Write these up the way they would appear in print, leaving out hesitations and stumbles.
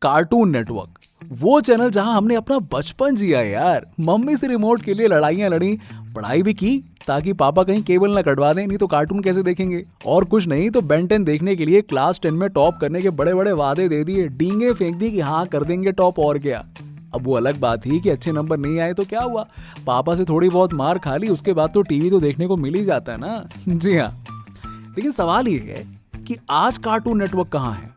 Cartoon network, वो channel जहां हमने अपना बचपन जिया यार। मम्मी से रिमोट के लिए लड़ाइयां लड़ी, पढ़ाई भी की ताकि पापा कहीं केबल ना कटवा दें, नहीं तो कार्टून कैसे देखेंगे। और कुछ नहीं तो बेन 10 देखने के लिए क्लास 10 में टॉप करने के बड़े बड़े वादे दे दिए, डींगे फेंक दी कि हाँ कर देंगे टॉप और क्या। अब वो अलग बात थी कि अच्छे नंबर नहीं आए तो क्या हुआ, पापा से थोड़ी बहुत मार खा ली, उसके बाद तो टीवी तो देखने को मिल ही जाता है ना। जी हाँ, लेकिन सवाल ये है कि आज कार्टून नेटवर्क कहाँ है।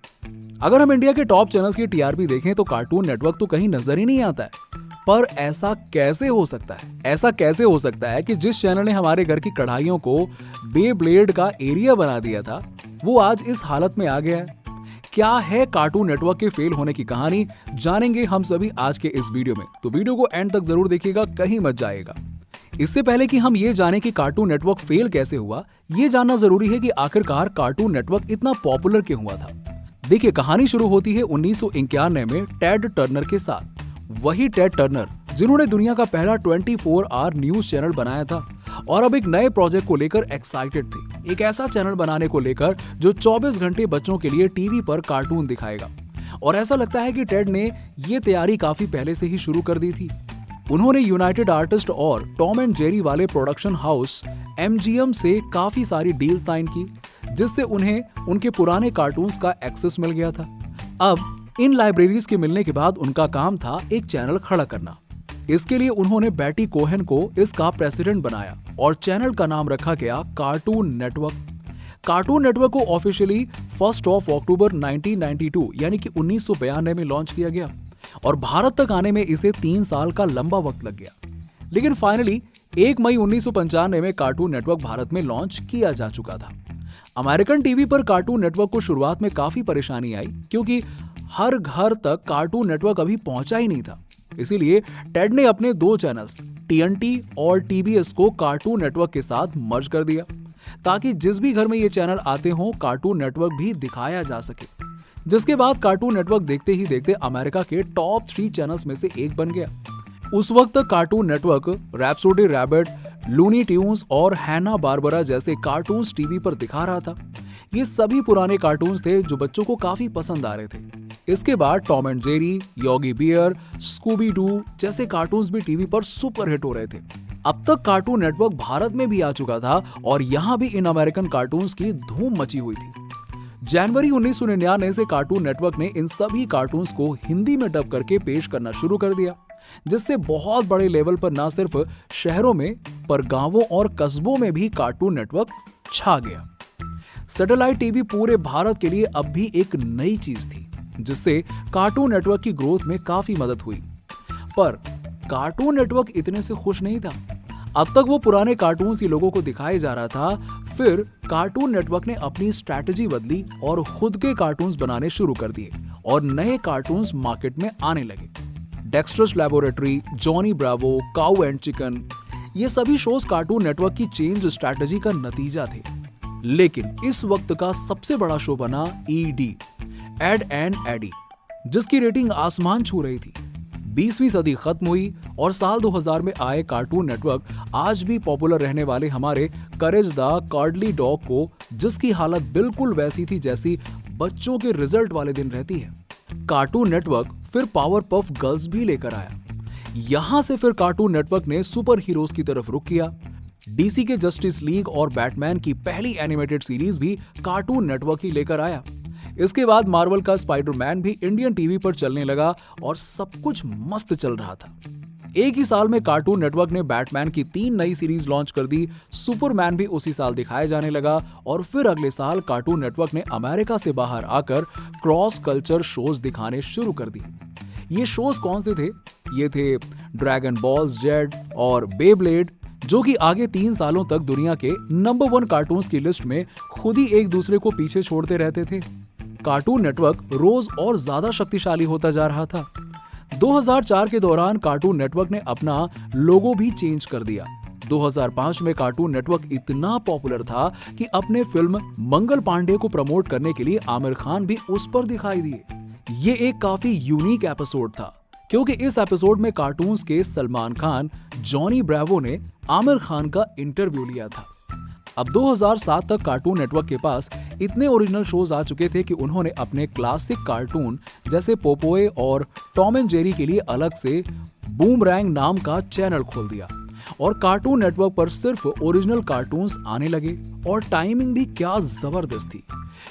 अगर हम इंडिया के टॉप चैनल्स की टीआरपी देखें तो कार्टून नेटवर्क तो कहीं नजर ही नहीं आता है। पर ऐसा कैसे हो सकता है, ऐसा कैसे हो सकता है कि जिस चैनल ने हमारे घर की कढ़ाइयों को बे ब्लेड का एरिया बना दिया था, वो आज इस हालत में आ गया है। क्या है कार्टून नेटवर्क के फेल होने की कहानी, जानेंगे हम सभी आज के इस वीडियो में। तो वीडियो को एंड तक जरूर देखिएगा, कहीं मत जाएगा। इससे पहले कि हम ये जानें कि कार्टून नेटवर्क फेल कैसे हुआ, ये जानना जरूरी है कि आखिरकार कार्टून नेटवर्क इतना पॉपुलर क्यों हुआ था। देखिए, कहानी शुरू होती है 1991 में टेड टर्नर के साथ। वही टेड टर्नर जिन्होंने दुनिया का पहला 24 आवर न्यूज चैनल बनाया था और अब एक नए प्रोजेक्ट को लेकर एक्साइटेड थे। एक ऐसा चैनल बनाने को लेकर जो 24 घंटे बच्चों के लिए टीवी पर कार्टून दिखाएगा। और ऐसा लगता है कि टेड ने ये तैयारी काफी पहले से ही शुरू कर दी थी। उन्होंने यूनाइटेड आर्टिस्ट और टॉम एंड जेरी वाले प्रोडक्शन हाउस MGM से काफी सारी डील साइन की, जिससे उन्हें उनके पुराने कार्टून्स का एक्सेस मिल गया था। अब इन लाइब्रेरीज के मिलने के बाद उनका काम था एक चैनल खड़ा करना। इसके लिए उन्होंने बेटी कोहेन को इसका प्रेसिडेंट बनाया और चैनल का नाम रखा गया कार्टून नेटवर्क। कार्टून नेटवर्क को ऑफिशियली 1 अक्टूबर 1992 यानी कि 1992 में लॉन्च किया गया और भारत तक आने में इसे 3 साल का लंबा वक्त लग गया। लेकिन फाइनली 1 मई 1995 में कार्टून नेटवर्क भारत में लॉन्च किया जा चुका था। अमेरिकन टीवी पर कार्टून नेटवर्क को शुरुआत में काफी परेशानी आई, क्योंकि हर घर तक कार्टून नेटवर्क अभी पहुंचा ही नहीं था। इसीलिए टेड ने अपने 2 चैनल्स TNT और TBS को कार्टून नेटवर्क के साथ मर्ज कर दिया, ताकि जिस भी घर में ये चैनल आते हों कार्टून नेटवर्क भी दिखाया जा सके। जिसके बाद कार्टून नेटवर्क देखते ही देखते अमेरिका के टॉप 3 चैनल्स में से एक बन गया। उस वक्त तक Cartoon Network Rhapsody Rabbit, Looney Tunes और हैना बारबरा जैसे कार्टून्स टीवी पर दिखा रहा था। ये सभी पुराने कार्टून्स थे जो बच्चों को काफी पसंद आ रहे थे। इसके बाद Tom and Jerry, Yogi Bear, Scooby Doo जैसे कार्टून्स भी टीवी पर सुपर हिट हो रहे थे। अब तक कार्टून नेटवर्क भारत में भी आ चुका था और यहाँ भी इन अमेरिकन कार्टून्स की धूम मची हुई थी। जनवरी 1999 से कार्टून नेटवर्क ने इन सभी कार्टून्स को हिंदी में डब करके पेश करना शुरू कर दिया, जिससे बहुत बड़े लेवल पर न सिर्फ शहरों में पर गांवों और कस्बों में भी कार्टून नेटवर्क छा गया। सैटेलाइट टीवी पूरे भारत के लिए अब भी एक नई चीज थी, जिससे कार्टून नेटवर्क की ग्रोथ में काफी मदद हुई। पर कार्टून नेटवर्क इतने से खुश नहीं था। अब तक वो पुराने कार्टून्स ही लोगों को दिखाए जा रहा था। फिर कार्टून नेटवर्क ने अपनी स्ट्रैटेजी बदली और खुद के कार्टून्स बनाने शुरू कर दिए और नए कार्टून्स मार्केट में आने लगे। Dexters laboratory, Johnny Bravo, cow and chicken, ये सभी शोज कार्टून नेटवर्क की चेंज स्ट्रैटेजी का नतीजा थे। लेकिन इस वक्त का सबसे बड़ा शो बना ED, एड एंड एडी, जिसकी रेटिंग आसमान छू रही थी। 20वीं सदी खत्म हुई और साल 2000 में आए कार्टून नेटवर्क आज भी पॉपुलर रहने वाले हमारे करेज द कार्डली डॉग को, जिसकी हालत बिल्कुल वैसी थी जैसी बच्चों के रिजल्ट वाले दिन रहती है। कार्टून नेटवर्क फिर पावर पफ गर्ल्स भी लेकर आया। यहां से फिर कार्टून नेटवर्क ने सुपर हीरोज की तरफ रुख किया। DC के जस्टिस लीग और बैटमैन की पहली एनिमेटेड सीरीज भी कार्टून नेटवर्क ही लेकर आया। इसके बाद मार्वल का स्पाइडरमैन भी इंडियन टीवी पर चलने लगा और सब कुछ मस्त चल रहा था। एक ही साल में कार्टून नेटवर्क ने बैटमैन की 3 नई सीरीज लॉन्च कर दी। सुपरमैन भी उसी साल दिखाया जाने लगा और फिर अगले साल कार्टून नेटवर्क ने अमेरिका से बाहर आकर क्रॉस कल्चर शोज दिखाने शुरू कर दिए। ये शोज कौन से थे? ये थे ड्रैगन बॉल जेड और बेब्लेड, जो कि आगे 3 सालों तक दुनिया के नंबर 1 कार्टून्स की लिस्ट में खुद ही एक दूसरे को पीछे छोड़ते रहते थे। कार्टून नेटवर्क रोज और ज्यादा शक्तिशाली होता जा रहा था। 2004 के दौरान कार्टून नेटवर्क ने अपना लोगो भी चेंज कर दिया। 2005 में कार्टून नेटवर्क इतना पॉपुलर था कि अपने फिल्म मंगल पांडे को प्रमोट करने के लिए आमिर खान भी उस पर दिखाई दिए। ये एक काफी यूनिक एपिसोड था, क्योंकि इस एपिसोड में कार्टून्स के सलमान खान, जॉनी ब्रावो ने आमिर खान का इंटरव्यू लिया था। अब 2007 तक कार्टून नेटवर्क के पास इतने ओरिजिनल शोज आ चुके थे कि उन्होंने अपने क्लासिक कार्टून जैसे पोपोए और टॉम एंड जेरी के लिए अलग से बूमरैंग नाम का चैनल खोल दिया और कार्टून नेटवर्क पर सिर्फ ओरिजिनल कार्टून्स आने लगे। और टाइमिंग भी क्या जबरदस्त थी,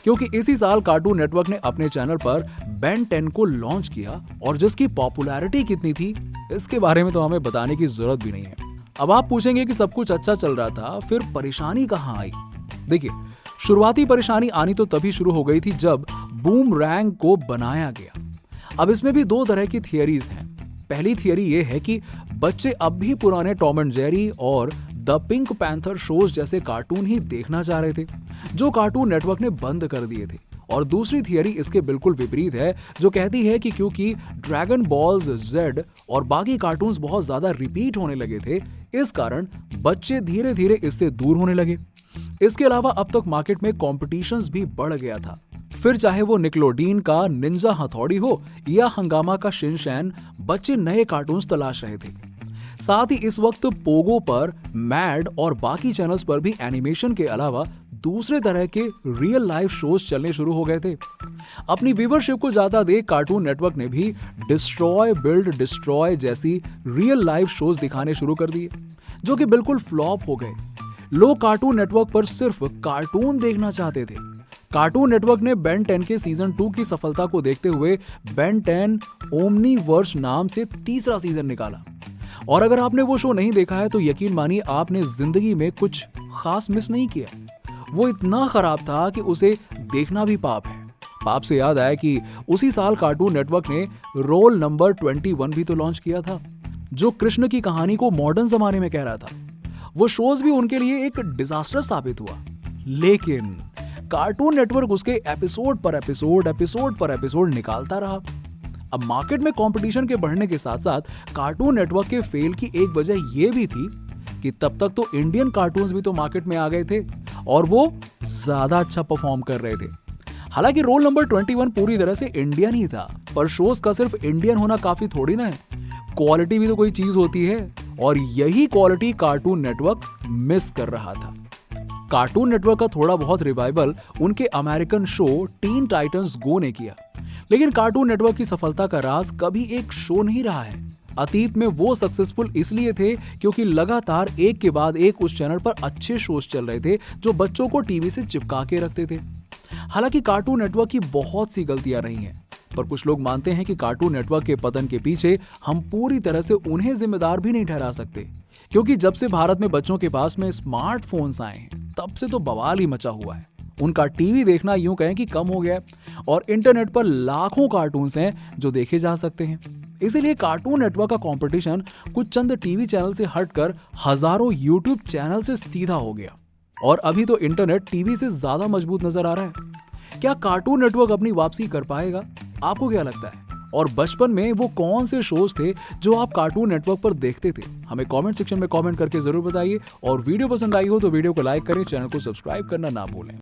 क्योंकि इसी साल कार्टून नेटवर्क ने अपने चैनल पर बेन 10 को लॉन्च किया और जिसकी पॉपुलैरिटी कितनी थी इसके बारे में तो हमें बताने की जरूरत भी नहीं है। अब आप पूछेंगे कि सब कुछ अच्छा चल रहा था, फिर परेशानी कहाँ आई? देखिए, शुरुआती परेशानी आनी तो तभी शुरू हो गई थी जब बूमरैंग को बनाया गया। अब इसमें भी दो तरह की थियरीज हैं। पहली थियरी ये है कि बच्चे अब भी पुराने टॉम एंड जेरी और द पिंक पैंथर शोज जैसे कार्टून ही देखना चाह रहे थे, जो कार्टून नेटवर्क ने बंद कर दिए थे। और दूसरी थियरी इसके बिल्कुल विपरीत है, जो कहती है कि क्योंकि ड्रैगन बॉल्स जेड और बाकी कार्टून्स बहुत ज्यादा रिपीट होने लगे थे, इस कारण बच्चे धीरे धीरे इससे दूर होने लगे। इसके अलावा अब तक मार्केट में कॉम्पिटिशन्स भी बढ़ गया था। फिर चाहे वो निकलोडीन का निंजा हथौड़ी हो या हंगामा का शिनचैन, बच्चे नए कार्टून्स तलाश रहे थे। साथ ही इस वक्त पोगो पर, मैड और बाकी चैनल्स पर भी एनिमेशन के अलावा दूसरे तरह के रियल लाइफ शोज चलने शुरू हो गए थे। अपनी व्यूवरशिप को ज्यादा देख कार्टून नेटवर्क ने भी डिस्ट्रॉय बिल्ड डिस्ट्रॉय जैसी रियल लाइफ शोज दिखाने शुरू कर दिए, जो कि बिल्कुल फ्लॉप हो गए। लोग कार्टून नेटवर्क पर सिर्फ कार्टून देखना चाहते थे। कार्टून नेटवर्क ने बेन 10 के सीजन 2 की सफलता को देखते हुए बेन 10 ओमनीवर्स नाम से तीसरा सीजन निकाला। और अगर आपने वो शो नहीं देखा है तो यकीन मानिए आपने जिंदगी में कुछ खास मिस नहीं किया। वो इतना खराब था कि उसे देखना भी पाप है। पाप से याद आया कि उसी साल कार्टून नेटवर्क ने रोल नंबर 21 भी तो लॉन्च किया था, जो कृष्ण की कहानी को मॉडर्न जमाने में कह रहा था। वो शोज भी उनके लिए एक डिजास्टर साबित हुआ, लेकिन कार्टून नेटवर्क उसके एपिसोड पर एपिसोड निकालता रहा। अब मार्केट में कंपटीशन के बढ़ने के साथ साथ कार्टून नेटवर्क के फेल की एक वजह यह भी थी कि तब तक तो इंडियन कार्टून्स भी तो मार्केट में आ गए थे और वो ज्यादा अच्छा परफॉर्म कर रहे थे। हालांकि रोल नंबर 21 पूरी तरह से इंडियन ही था, पर शोज का सिर्फ इंडियन होना काफी थोड़ी ना है, क्वालिटी भी तो कोई चीज होती है, और यही क्वालिटी कार्टून नेटवर्क मिस कर रहा था। कार्टून नेटवर्क का थोड़ा बहुत रिवाइवल उनके अमेरिकन शो टीन टाइटंस गो ने किया, लेकिन कार्टून नेटवर्क की सफलता का राज कभी एक शो नहीं रहा है। अतीत में वो सक्सेसफुल इसलिए थे क्योंकि लगातार एक के बाद एक उस चैनल पर अच्छे शोज चल रहे थे जो बच्चों को टीवी से चिपका के रखते थे। हालांकि कार्टून नेटवर्क की बहुत सी गलतियां रही हैं, पर कुछ लोग मानते हैं कि कार्टून नेटवर्क के पतन के पीछे हम पूरी तरह से उन्हें जिम्मेदार भी नहीं ठहरा सकते, क्योंकि जब से भारत में बच्चों के पास में स्मार्टफोन्स आए हैं तब से तो बवाल ही मचा हुआ है। उनका टीवी देखना यूं कहें कि कम हो गया और इंटरनेट पर लाखों कार्टून्स हैं जो देखे जा सकते हैं। इसीलिए कार्टून नेटवर्क का कंपटीशन कुछ चंद टीवी चैनल से हटकर हजारों यूट्यूब चैनल से सीधा हो गया, और अभी तो इंटरनेट टीवी से ज्यादा मजबूत नजर आ रहा है। क्या कार्टून नेटवर्क अपनी वापसी कर पाएगा? आपको क्या लगता है? और बचपन में वो कौन से शोज थे जो आप कार्टून नेटवर्क पर देखते थे? हमें कमेंट सेक्शन में कमेंट करके जरूर बताइए, और वीडियो पसंद आई हो तो वीडियो को लाइक करें, चैनल को सब्सक्राइब करना ना भूलें।